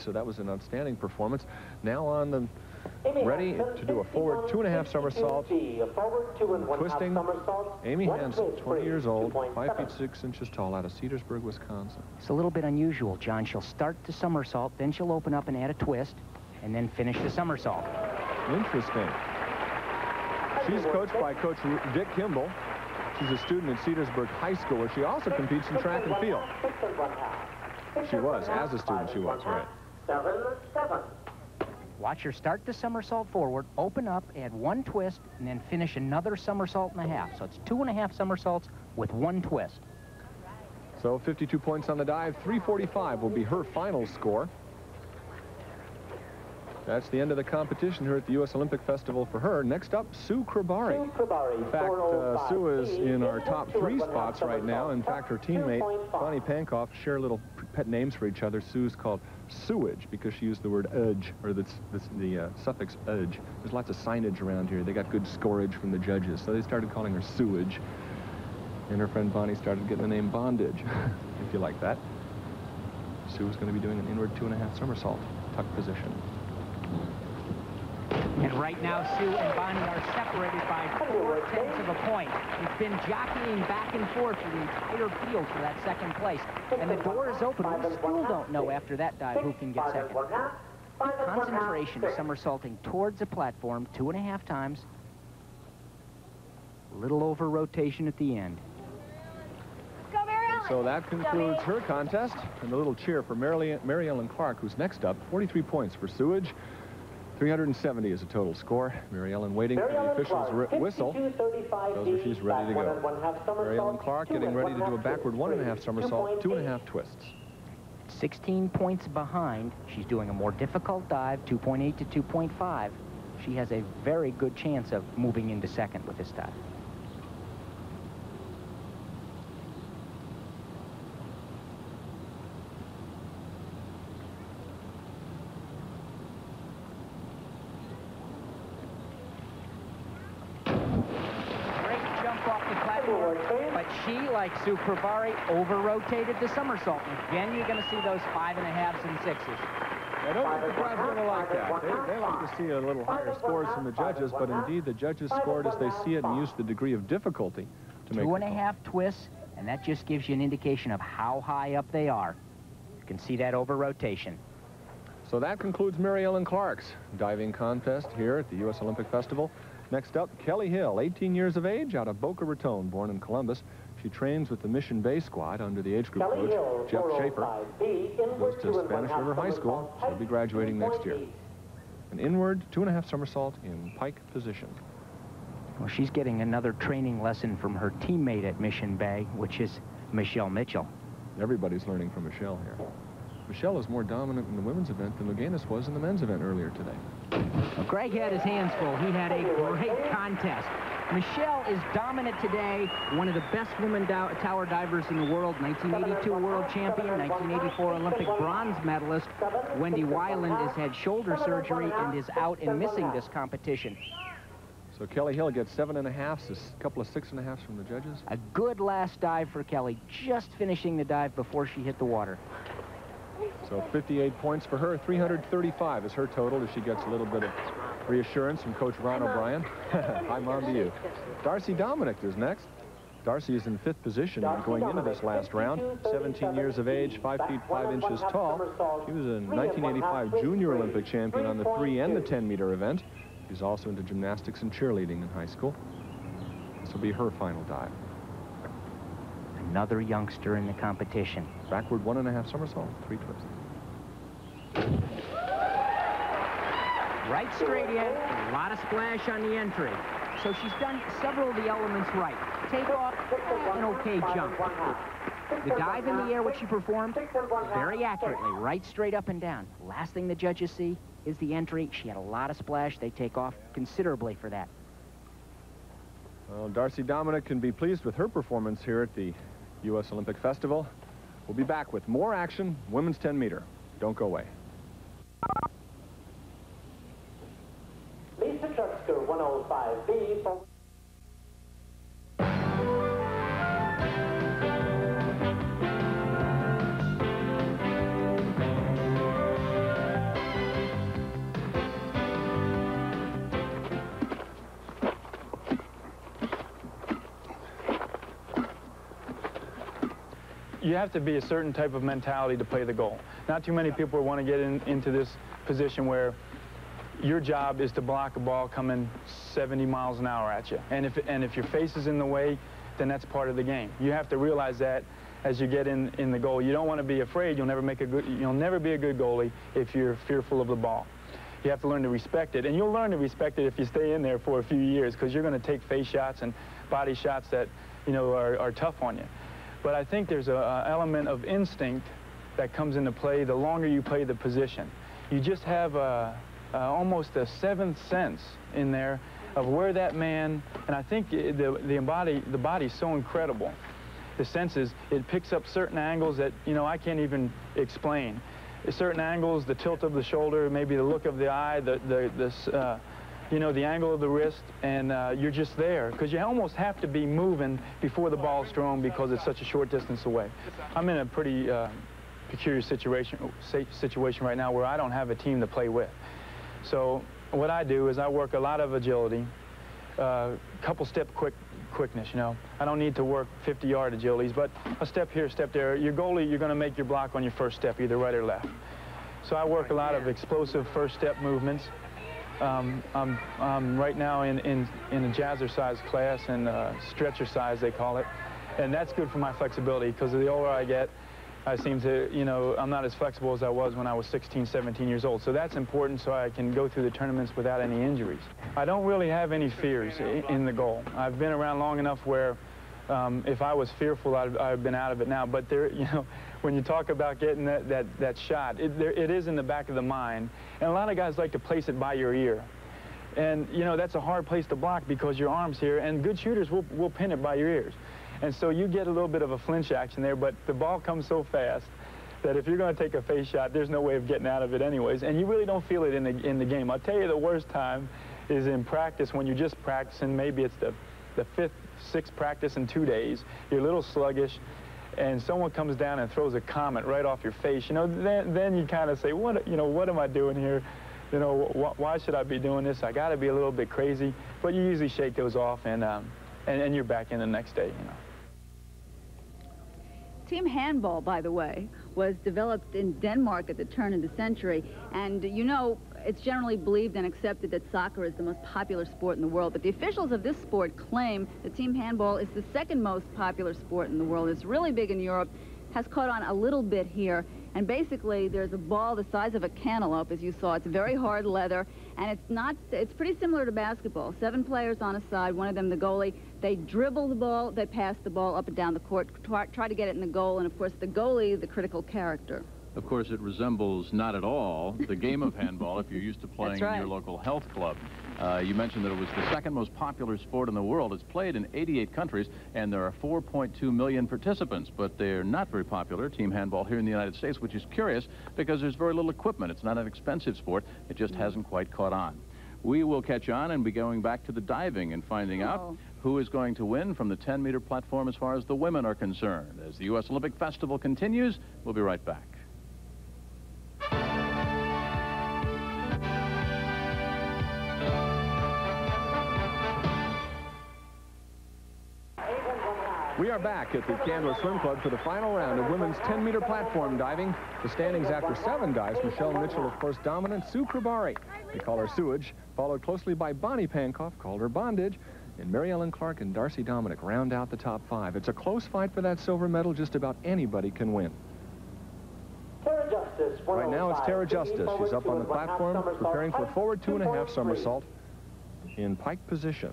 so that was an outstanding performance. Now on the ready to do a forward 2.5 somersault. Twisting. Amy Hansen, 20 years old, 5 feet 6 inches tall, out of Cedarsburg, Wisconsin. It's a little bit unusual, John. She'll start the somersault, then she'll open up and add a twist, and then finish the somersault. Interesting. She's coached by Coach Dick Kimball. She's a student at Cedarsburg High School, where she also competes in track and field. She was, as a student, she was, right. 7-7. Watch her start the somersault forward, open up, add 1 twist, and then finish another somersault and a half. So it's 2.5 somersaults with 1 twist. So 52 points on the dive. 345 will be her final score. That's the end of the competition here at the U.S. Olympic Festival for her. Next up, Sue Krabari. In fact, Sue is in our top 3 spots right now. In fact, her teammate, Bonnie Pankoff, share little pet names for each other. Sue's called Sewage because she used the word edge, or the suffix edge. There's lots of signage around here. They got good scorage from the judges, so they started calling her Sewage. And her friend Bonnie started getting the name Bondage, if you like that. Sue is going to be doing an inward 2.5 somersault, tuck position. And right now, Sue and Bonnie are separated by 4/10 of a point. It's been jockeying back and forth for the entire field for that second place. And the door is open. We still don't know after that dive who can get second. Concentration, somersaulting towards the platform 2.5 times. Little over rotation at the end. So that concludes her contest. And a little cheer for Mary Ellen Clark, who's next up. 43 points for Sewage. 370 is a total score. Mary Ellen waiting for the official's whistle. Shows her she's ready to go. Mary Ellen Clark getting ready to do a backward 1.5 somersault, 2.5 twists. 16 points behind. She's doing a more difficult dive, 2.8 to 2.5. She has a very good chance of moving into second with this dive. But she, like Sue Krabari, over-rotated the somersault. Again, you're going to see those 5.5s and 6s. I don't think the crowd's going to like that. They like to see a little higher scores from the judges, but indeed the judges scored as they see it and used the degree of difficulty to make 2.5 twists, and that just gives you an indication of how high up they are. You can see that over-rotation. So that concludes Mary Ellen Clark's diving contest here at the U.S. Olympic Festival. Next up, Kelly Hill, 18 years of age, out of Boca Raton, born in Columbus. She trains with the Mission Bay squad under the age group coach, Jeff Schaefer. Goes to Spanish River High School. She'll be graduating next year. An inward 2.5 somersault in pike position. Well, she's getting another training lesson from her teammate at Mission Bay, which is Michelle Mitchell. Everybody's learning from Michelle here. Michelle is more dominant in the women's event than Louganis was in the men's event earlier today. Well, Greg had his hands full. He had a great contest. Michelle is dominant today, one of the best women tower divers in the world, 1982 world champion, 1984 Olympic bronze medalist. Wendy Weiland has had shoulder surgery and is out and missing this competition. So Kelly Hill gets 7.5s, a couple of 6.5s from the judges. A good last dive for Kelly, just finishing the dive before she hit the water. So 58 points for her. 335 is her total as she gets a little bit of reassurance from Coach Ron O'Brien. Hi, Mom, to you. Darcy Dominic is next. Darcy is in 5th position going into this last round. 17 years of age, 5 feet 5 inches tall. She was a 1985 Junior Olympic champion on the 3 and the 10-meter event. She's also into gymnastics and cheerleading in high school. This will be her final dive. Another youngster in the competition. Backward 1.5 somersault, 3 twists. Right straight in, a lot of splash on the entry. So she's done several of the elements right. Take off, an okay jump. The dive in the air, which she performed very accurately, right straight up and down. Last thing the judges see is the entry. She had a lot of splash. They take off considerably for that. Well, Darcy Dominic can be pleased with her performance here at the U.S. Olympic Festival. We'll be back with more action, women's 10-meter. Don't go away. Lisa Truxker, 105B. you have to be a certain type of mentality to play the goal. Not too many people want to get into this position where your job is to block a ball coming 70 miles an hour at you. And if your face is in the way, then that's part of the game. You have to realize that as you get in the goal. You don't want to be afraid. You'll never be a good goalie if you're fearful of the ball. You have to learn to respect it, and you'll learn to respect it if you stay in there for a few years, because you're going to take face shots and body shots that, you know, are tough on you. But I think there's an element of instinct that comes into play the longer you play the position. You just have almost a seventh sense in there of where that man, and I think the body's so incredible. The senses, it picks up certain angles that, you know, I can't even explain. Certain angles, the tilt of the shoulder, maybe the look of the eye, you know, the angle of the wrist, and you're just there, because you almost have to be moving before the ball's thrown because it's such a short distance away. I'm in a pretty peculiar situation right now where I don't have a team to play with. So what I do is I work a lot of agility, couple step quickness, you know. I don't need to work 50-yard agilities, but a step here, step there. Your goalie, you're going to make your block on your first step, either right or left. So I work a lot of explosive first step movements. I'm right now in a jazzercise class, and stretchercise they call it, and that's good for my flexibility, because the older I get, I seem to, you know, I'm not as flexible as I was when I was 16, 17 years old. So that's important so I can go through the tournaments without any injuries. I don't really have any fears in the goal. I've been around long enough where if I was fearful, I've been out of it now. But there, you know, when you talk about getting that shot, it is in the back of the mind. And a lot of guys like to place it by your ear. And, you know, that's a hard place to block because your arm's here, and good shooters will pin it by your ears. And so you get a little bit of a flinch action there, but the ball comes so fast that if you're going to take a face shot, there's no way of getting out of it anyways, and you really don't feel it in the game. I'll tell you, the worst time is in practice, when you're just practicing. Maybe it's the fifth, sixth practice in 2 days. You're a little sluggish, and someone comes down and throws a comet right off your face. You know, then you kind of say, what am I doing here? You know, why should I be doing this? I got to be a little bit crazy. But you usually shake those off, and you're back in the next day, you know. Team handball, by the way, was developed in Denmark at the turn of the century, and you know, it's generally believed and accepted that soccer is the most popular sport in the world, but the officials of this sport claim that team handball is the second most popular sport in the world. It's really big in Europe, has caught on a little bit here, and basically there's a ball the size of a cantaloupe, as you saw. It's very hard leather, and it's pretty similar to basketball. 7 players on a side, one of them the goalie. They dribble the ball, they pass the ball up and down the court, try to get it in the goal, and of course the goalie, the critical character. Of course, it resembles not at all the game of handball if you're used to playing in your local health club. You mentioned that it was the second most popular sport in the world. It's played in 88 countries, and there are 4.2 million participants, but they're not very popular, team handball, here in the United States, which is curious because there's very little equipment. It's not an expensive sport. It just hasn't quite caught on. We will catch on and be going back to the diving and finding out who is going to win from the 10-meter platform as far as the women are concerned. As the U.S. Olympic Festival continues, we'll be right back. We are back at the Candler Swim Club for the final round of women's 10-meter platform diving. The standings after 7 dives: Michelle Mitchell, of course, dominant. Sue Kribari, they call her Sewage, followed closely by Bonnie Pankoff, called her Bondage, and Mary Ellen Clark and Darcy Dominic round out the top 5. It's a close fight for that silver medal. Just about anybody can win. Right now it's Tara Justice. She's up on the platform preparing for a forward 2.5 somersault in pike position.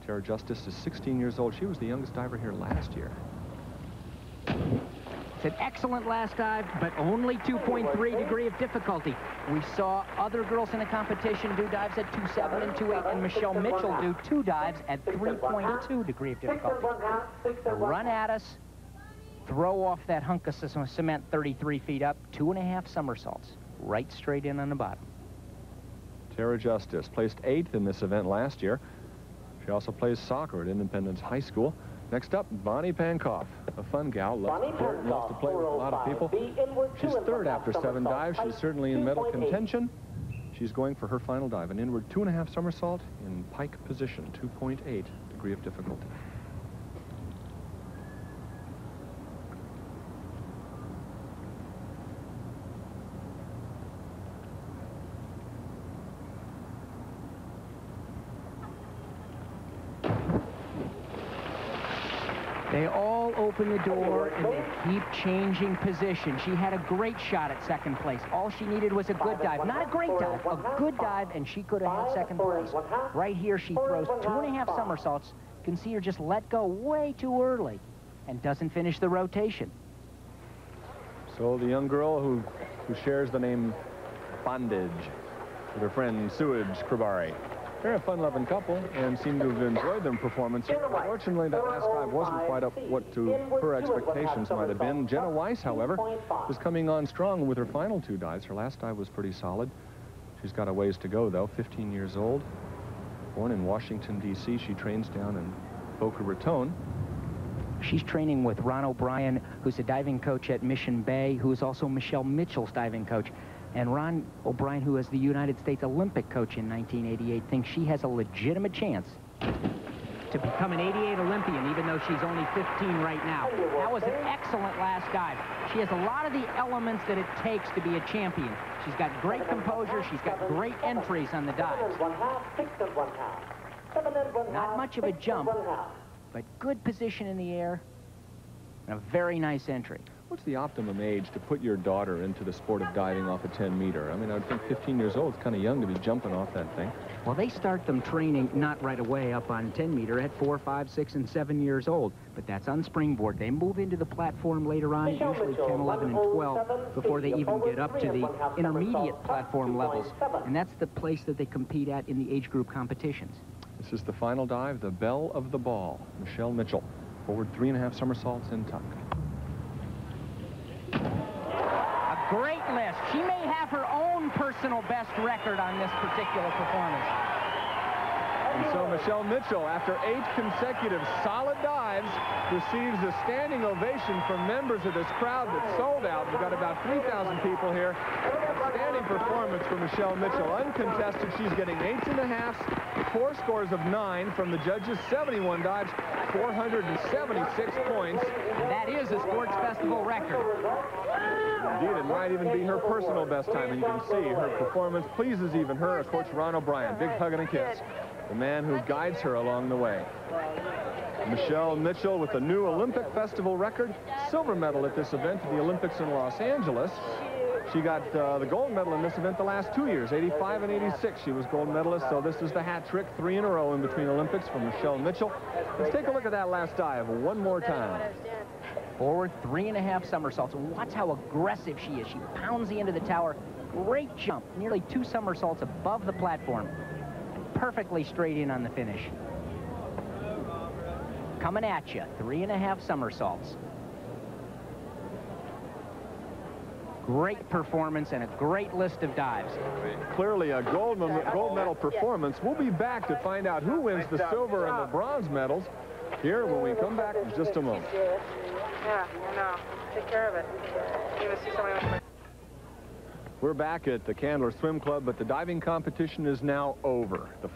Tara Justice is 16 years old. She was the youngest diver here last year. It's an excellent last dive, but only 2.3 degree of difficulty. We saw other girls in the competition do dives at 2.7 and 2.8, and Michelle Mitchell do 2 dives at 3.2 degree of difficulty. Run at us, throw off that hunk of cement 33 feet up, 2.5 somersaults, right straight in on the bottom. Tara Justice placed 8th in this event last year. She also plays soccer at Independence High School. Next up, Bonnie Pankoff, a fun gal, loves to play with a lot of people. She's 3rd after 7 dives. She's certainly in medal contention. She's going for her final dive, an inward 2.5 somersault in pike position, 2.8 degree of difficulty. they all open the door and they keep changing position. She had a great shot at second place. All she needed was a good dive. Not a great dive, a good dive, and she could have had second place. Right here, she throws 2.5 somersaults. You can see her just let go way too early and doesn't finish the rotation. So the young girl who shares the name Bondage with her friend Suage Kribari. They're a fun-loving couple and seem to have enjoyed their performance. Unfortunately, that last dive wasn't quite up what to her expectations might have been. Jenna Weiss, however, is coming on strong with her final 2 dives. Her last dive was pretty solid. She's got a ways to go, though. 15 years old. Born in Washington, D.C. She trains down in Boca Raton. She's training with Ron O'Brien, who's a diving coach at Mission Bay, who is also Michelle Mitchell's diving coach. And Ron O'Brien, who was the United States Olympic coach in 1988, thinks she has a legitimate chance to become an '88 Olympian, even though she's only 15 right now. That was an excellent last dive. She has a lot of the elements that it takes to be a champion. She's got great composure. She's got great entries on the dives. Not much of a jump, but good position in the air and a very nice entry. What's the optimum age to put your daughter into the sport of diving off a 10-meter? I mean, I would think 15 years old is kind of young to be jumping off that thing. Well, they start them training not right away up on 10-meter at 4, 5, 6, and 7 years old. But that's on springboard. They move into the platform later on, usually 10, 11, and 12, before they even get up to the intermediate platform levels. And that's the place that they compete at in the age group competitions. This is the final dive, the belle of the ball, Michelle Mitchell. Forward 3.5 somersaults in tuck. Great list. She may have her own personal best record on this particular performance. And so Michelle Mitchell, after 8 consecutive solid dives, receives a standing ovation from members of this crowd that sold out. We've got about 3,000 people here. Outstanding performance for Michelle Mitchell. Uncontested, she's getting 8s and a halves, 4 scores of 9 from the judges, 71 dives, 476 points. That is a sports festival record. Indeed, it might even be her personal best time, and you can see her performance pleases even her. Coach Ron O'Brien, big hug and a kiss. The man who guides her along the way. Michelle Mitchell with a new Olympic Festival record, silver medal at this event at the Olympics in Los Angeles. She got the gold medal in this event the last 2 years, 85 and 86. She was gold medalist, so this is the hat trick, 3 in a row in between Olympics from Michelle Mitchell. Let's take a look at that last dive one more time. Forward 3.5 somersaults. Watch how aggressive she is. She pounds the end of the tower. Great jump, nearly 2 somersaults above the platform. Perfectly straight in on the finish. Coming at you, 3.5 somersaults. Great performance and a great list of dives. Clearly a gold medal performance. We'll be back to find out who wins the silver and the bronze medals here when we come back in just a moment. Yeah, no. Take care of it. You see somebody. We're back at the Candler Swim Club, but the diving competition is now over. The